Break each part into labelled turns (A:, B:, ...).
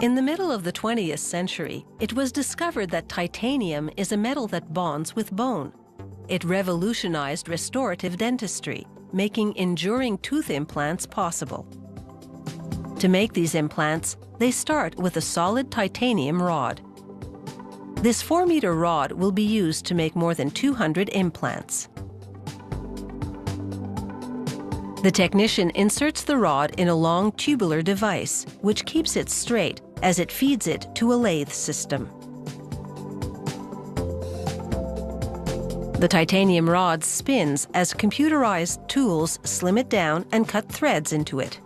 A: In the middle of the 20th century, it was discovered that titanium is a metal that bonds with bone. It revolutionized restorative dentistry, making enduring tooth implants possible. To make these implants, they start with a solid titanium rod. This 4-meter rod will be used to make more than 200 implants. The technician inserts the rod in a long tubular device, which keeps it straight as it feeds it to a lathe system. The titanium rod spins as computerized tools slim it down and cut threads into it.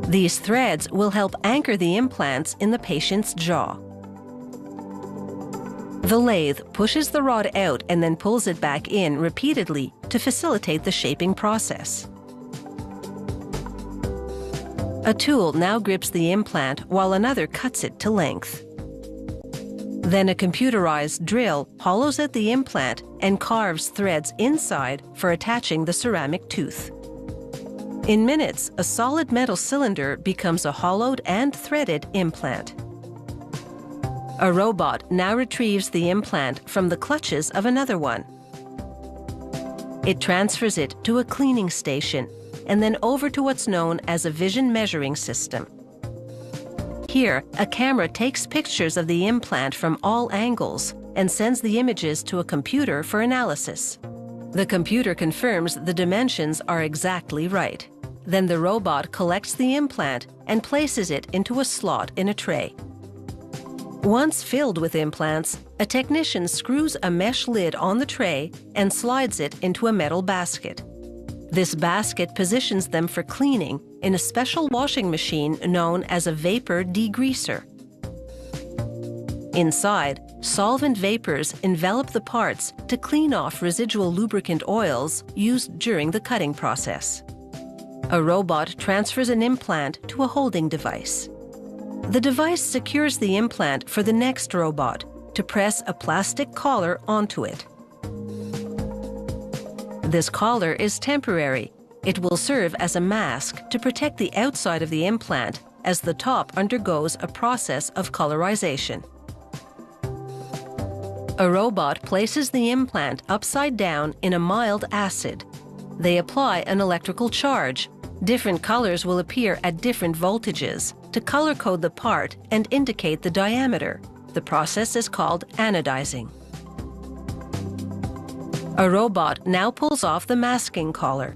A: These threads will help anchor the implants in the patient's jaw. The lathe pushes the rod out and then pulls it back in repeatedly to facilitate the shaping process. A tool now grips the implant while another cuts it to length. Then a computerized drill hollows out the implant and carves threads inside for attaching the ceramic tooth. In minutes, a solid metal cylinder becomes a hollowed and threaded implant. A robot now retrieves the implant from the clutches of another one. It transfers it to a cleaning station and then over to what's known as a vision measuring system. Here, a camera takes pictures of the implant from all angles and sends the images to a computer for analysis. The computer confirms the dimensions are exactly right. Then the robot collects the implant and places it into a slot in a tray. Once filled with implants, a technician screws a mesh lid on the tray and slides it into a metal basket. This basket positions them for cleaning in a special washing machine known as a vapor degreaser. Inside, solvent vapors envelop the parts to clean off residual lubricant oils used during the cutting process. A robot transfers an implant to a holding device. The device secures the implant for the next robot to press a plastic collar onto it. This collar is temporary. It will serve as a mask to protect the outside of the implant as the top undergoes a process of colorization. A robot places the implant upside down in a mild acid. They apply an electrical charge. Different colors will appear at different voltages to color code the part and indicate the diameter. The process is called anodizing. A robot now pulls off the masking collar.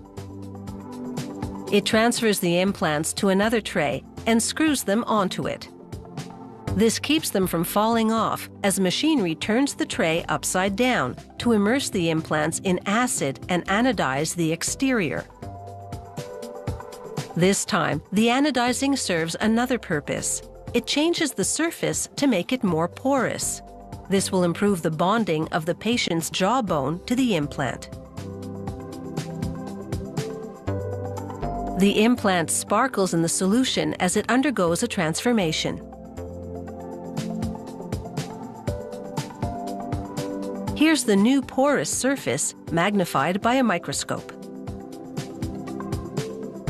A: It transfers the implants to another tray and screws them onto it. This keeps them from falling off as machinery turns the tray upside down to immerse the implants in acid and anodize the exterior. This time, the anodizing serves another purpose. It changes the surface to make it more porous. This will improve the bonding of the patient's jawbone to the implant. The implant sparkles in the solution as it undergoes a transformation. Here's the new porous surface magnified by a microscope.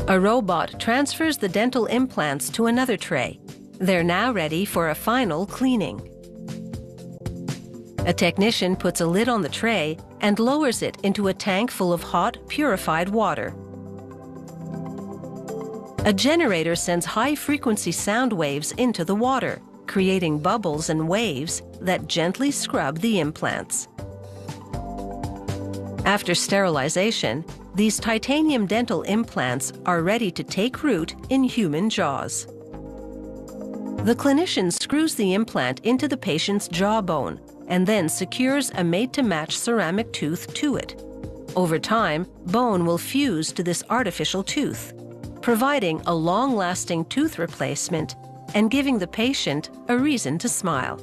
A: A robot transfers the dental implants to another tray. They're now ready for a final cleaning. A technician puts a lid on the tray and lowers it into a tank full of hot, purified water. A generator sends high-frequency sound waves into the water, creating bubbles and waves that gently scrub the implants. After sterilization, these titanium dental implants are ready to take root in human jaws. The clinician screws the implant into the patient's jawbone and then secures a made-to-match ceramic tooth to it. Over time, bone will fuse to this artificial tooth, providing a long-lasting tooth replacement and giving the patient a reason to smile.